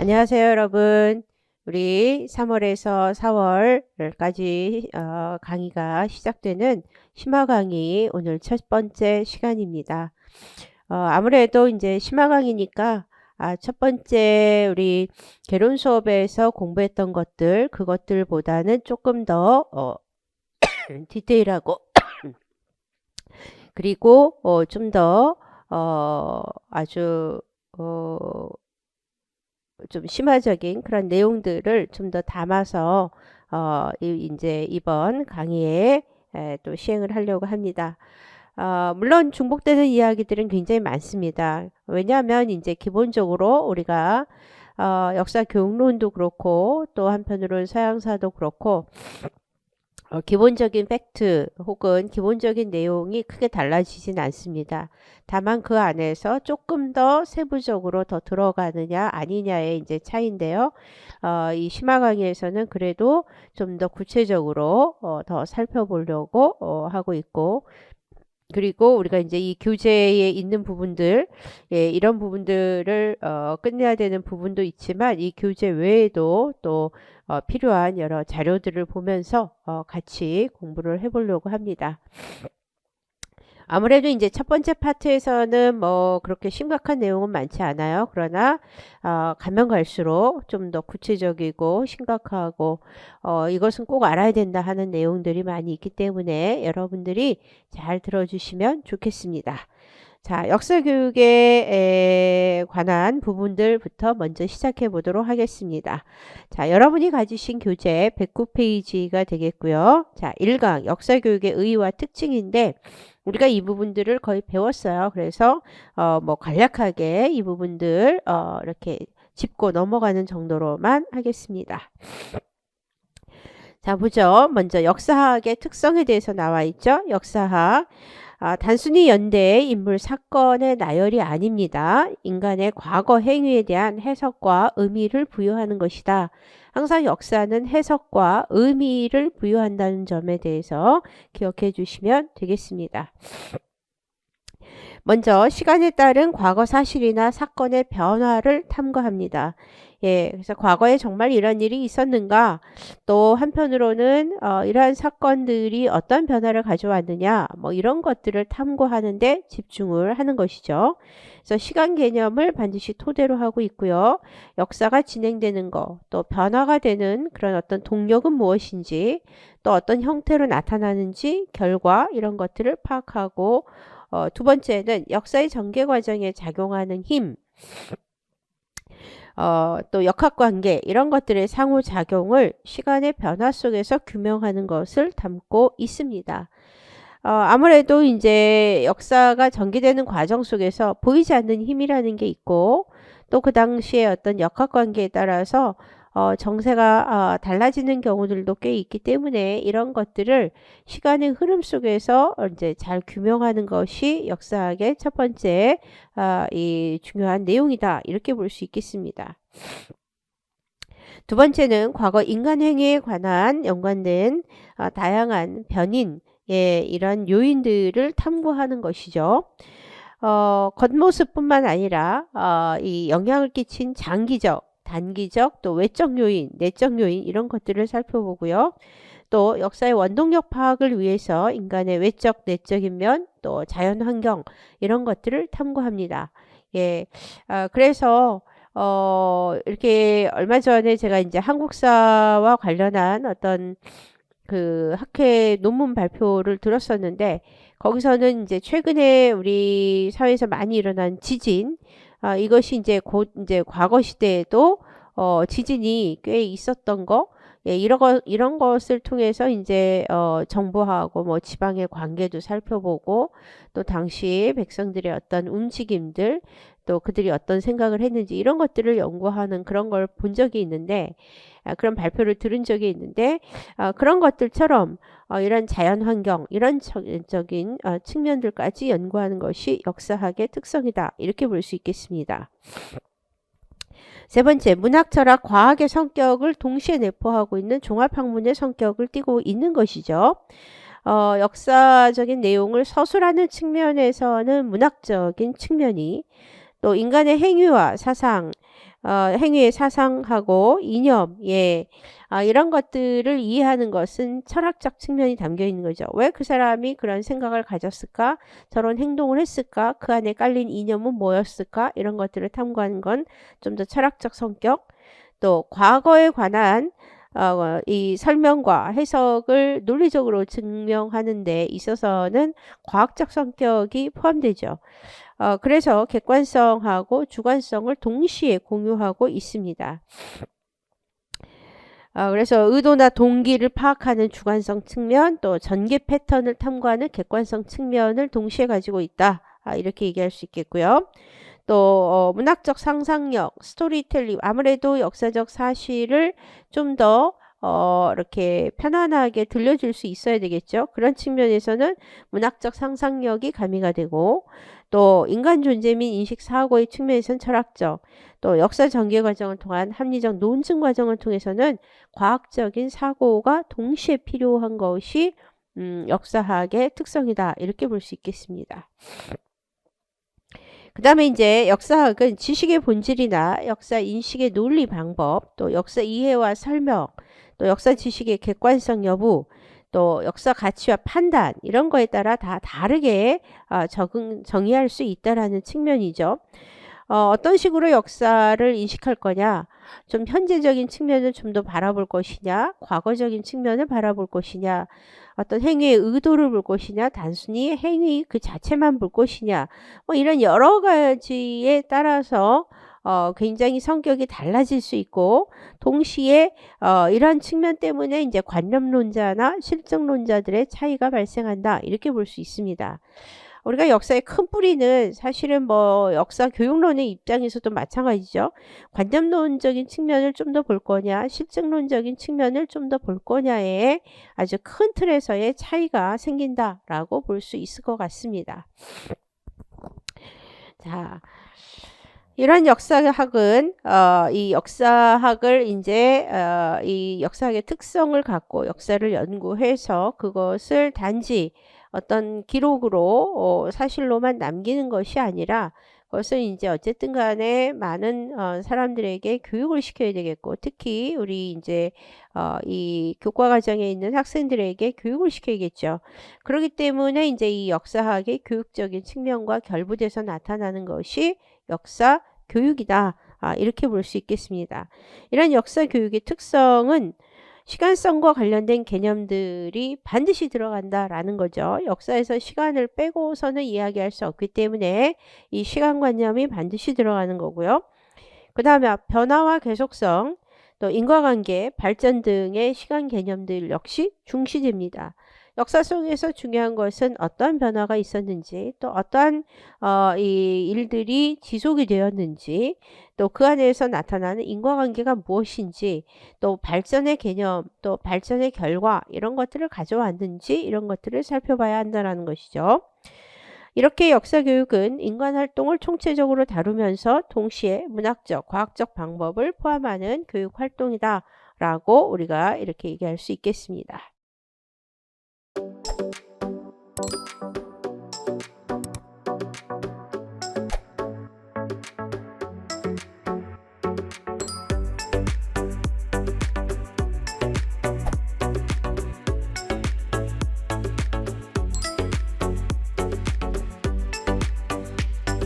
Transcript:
안녕하세요, 여러분. 우리 3월에서 4월까지 강의가 시작되는 심화 강의 오늘 첫 번째 시간입니다. 아무래도 이제 심화 강의니까 첫 번째 우리 개론 수업에서 공부했던 것들, 그것들보다는 조금 더 디테일하고 그리고 좀 더 아주 좀 심화적인 그런 내용들을 좀 더 담아서 이제 이번 강의에 또 시행을 하려고 합니다. 물론 중복되는 이야기들은 굉장히 많습니다. 왜냐하면 이제 기본적으로 우리가 역사 교육론도 그렇고 또 한편으로는 서양사도 그렇고 기본적인 팩트 혹은 기본적인 내용이 크게 달라지진 않습니다. 다만 그 안에서 조금 더 세부적으로 더 들어가느냐 아니냐의 이제 차이인데요. 이 심화 강의에서는 그래도 좀 더 구체적으로 더 살펴보려고 하고 있고, 그리고 우리가 이제 이 교재에 있는 부분들, 이런 부분들을 끝내야 되는 부분도 있지만 이 교재 외에도 또 필요한 여러 자료들을 보면서 같이 공부를 해보려고 합니다. 아무래도 이제 첫 번째 파트에서는 뭐 그렇게 심각한 내용은 많지 않아요. 그러나 가면 갈수록 좀 더 구체적이고 심각하고 이것은 꼭 알아야 된다 하는 내용들이 많이 있기 때문에 여러분들이 잘 들어주시면 좋겠습니다. 자, 역사 교육에 관한 부분들부터 먼저 시작해 보도록 하겠습니다. 자, 여러분이 가지신 교재 109페이지가 되겠고요. 자, 1강 역사 교육의 의의와 특징인데 우리가 이 부분들을 거의 배웠어요. 그래서 뭐 간략하게 이 부분들 이렇게 짚고 넘어가는 정도로만 하겠습니다. 자, 보죠. 먼저 역사학의 특성에 대해서 나와 있죠. 역사학. 단순히 연대의 인물 사건의 나열이 아닙니다. 인간의 과거 행위에 대한 해석과 의미를 부여하는 것이다. 항상 역사는 해석과 의미를 부여한다는 점에 대해서 기억해 주시면 되겠습니다. 먼저 시간에 따른 과거 사실이나 사건의 변화를 탐구합니다. 그래서 과거에 정말 이런 일이 있었는가, 또 한편으로는 이러한 사건들이 어떤 변화를 가져왔느냐, 뭐 이런 것들을 탐구하는데 집중을 하는 것이죠. 그래서 시간 개념을 반드시 토대로 하고 있고요. 역사가 진행되는 것, 또 변화가 되는 그런 어떤 동력은 무엇인지, 또 어떤 형태로 나타나는지, 결과 이런 것들을 파악하고, 두 번째는 역사의 전개 과정에 작용하는 힘, 또 역학관계 이런 것들의 상호작용을 시간의 변화 속에서 규명하는 것을 담고 있습니다. 아무래도 이제 역사가 전개되는 과정 속에서 보이지 않는 힘이라는 게 있고 또 그 당시에 어떤 역학관계에 따라서 정세가 달라지는 경우들도 꽤 있기 때문에 이런 것들을 시간의 흐름 속에서 이제 잘 규명하는 것이 역사학의 첫 번째 이 중요한 내용이다. 이렇게 볼 수 있겠습니다. 두 번째는 과거 인간 행위에 관한 연관된 다양한 변인, 이런 요인들을 탐구하는 것이죠. 겉모습뿐만 아니라 이 영향을 끼친 장기적, 단기적, 또 외적 요인, 내적 요인 이런 것들을 살펴보고요. 또 역사의 원동력 파악을 위해서 인간의 외적, 내적인 면, 또 자연 환경 이런 것들을 탐구합니다. 그래서 이렇게 얼마 전에 제가 이제 한국사와 관련한 어떤 그 학회 논문 발표를 들었었는데 거기서는 이제 최근에 우리 사회에서 많이 일어난 지진, 이것이 이제 곧 이제 과거 시대에도 지진이 꽤 있었던 거, 이런 것을 통해서 이제 정부하고 뭐 지방의 관계도 살펴보고 또 당시 백성들의 어떤 움직임들 또 그들이 어떤 생각을 했는지 이런 것들을 연구하는 그런 걸 본 적이 있는데 그런 발표를 들은 적이 있는데 그런 것들처럼 이런 자연환경 이런 적인 측면들까지 연구하는 것이 역사학의 특성이다 이렇게 볼 수 있겠습니다. 세 번째, 문학, 철학, 과학의 성격을 동시에 내포하고 있는 종합학문의 성격을 띠고 있는 것이죠. 역사적인 내용을 서술하는 측면에서는 문학적인 측면이 또 인간의 행위와 사상, 행위의 사상하고 이념, 예, 이런 것들을 이해하는 것은 철학적 측면이 담겨 있는 거죠. 왜 그 사람이 그런 생각을 가졌을까? 저런 행동을 했을까? 그 안에 깔린 이념은 뭐였을까? 이런 것들을 탐구하는 건 좀 더 철학적 성격, 또 과거에 관한 이 설명과 해석을 논리적으로 증명하는 데 있어서는 과학적 성격이 포함되죠. 그래서 객관성하고 주관성을 동시에 공유하고 있습니다. 그래서 의도나 동기를 파악하는 주관성 측면, 또 전개 패턴을 탐구하는 객관성 측면을 동시에 가지고 있다. 이렇게 얘기할 수 있겠고요. 또 문학적 상상력, 스토리텔링, 아무래도 역사적 사실을 좀 더 이렇게 편안하게 들려줄 수 있어야 되겠죠. 그런 측면에서는 문학적 상상력이 가미가 되고, 또 인간 존재 및 인식 사고의 측면에서는 철학적, 또 역사 전개 과정을 통한 합리적 논증 과정을 통해서는 과학적인 사고가 동시에 필요한 것이 역사학의 특성이다. 이렇게 볼 수 있겠습니다. 그 다음에 이제 역사학은 지식의 본질이나 역사 인식의 논리 방법, 또 역사 이해와 설명, 또 역사 지식의 객관성 여부, 또 역사 가치와 판단 이런 거에 따라 다 다르게 정의할 수 있다라는 측면이죠. 어떤 식으로 역사를 인식할 거냐, 좀 현재적인 측면을 좀 더 바라볼 것이냐, 과거적인 측면을 바라볼 것이냐, 어떤 행위의 의도를 볼 것이냐, 단순히 행위 그 자체만 볼 것이냐, 뭐 이런 여러 가지에 따라서 굉장히 성격이 달라질 수 있고, 동시에 이런 측면 때문에 이제 관념론자나 실증론자들의 차이가 발생한다. 이렇게 볼 수 있습니다. 우리가 역사의 큰 뿌리는 사실은 뭐 역사 교육론의 입장에서도 마찬가지죠. 관념론적인 측면을 좀 더 볼 거냐, 실증론적인 측면을 좀 더 볼 거냐에 아주 큰 틀에서의 차이가 생긴다라고 볼 수 있을 것 같습니다. 자, 이런 역사학은 이 역사학을 이제 이 역사학의 특성을 갖고 역사를 연구해서 그것을 단지 어떤 기록으로 사실로만 남기는 것이 아니라 그것을 이제 어쨌든 간에 많은 사람들에게 교육을 시켜야 되겠고, 특히 우리 이제 이 교과 과정에 있는 학생들에게 교육을 시켜야겠죠. 그렇기 때문에 이제 이 역사학의 교육적인 측면과 결부돼서 나타나는 것이 역사 교육이다. 이렇게 볼 수 있겠습니다. 이런 역사 교육의 특성은 시간성과 관련된 개념들이 반드시 들어간다라는 거죠. 역사에서 시간을 빼고서는 이야기할 수 없기 때문에 이 시간관념이 반드시 들어가는 거고요. 그 다음에 변화와 계속성, 또 인과관계, 발전 등의 시간 개념들 역시 중시됩니다. 역사 속에서 중요한 것은 어떤 변화가 있었는지, 또 어떠한 이 일들이 지속이 되었는지, 또 그 안에서 나타나는 인과관계가 무엇인지, 또 발전의 개념, 또 발전의 결과 이런 것들을 가져왔는지 이런 것들을 살펴봐야 한다는 것이죠. 이렇게 역사교육은 인간활동을 총체적으로 다루면서 동시에 문학적, 과학적 방법을 포함하는 교육활동이다 라고 우리가 이렇게 얘기할 수 있겠습니다.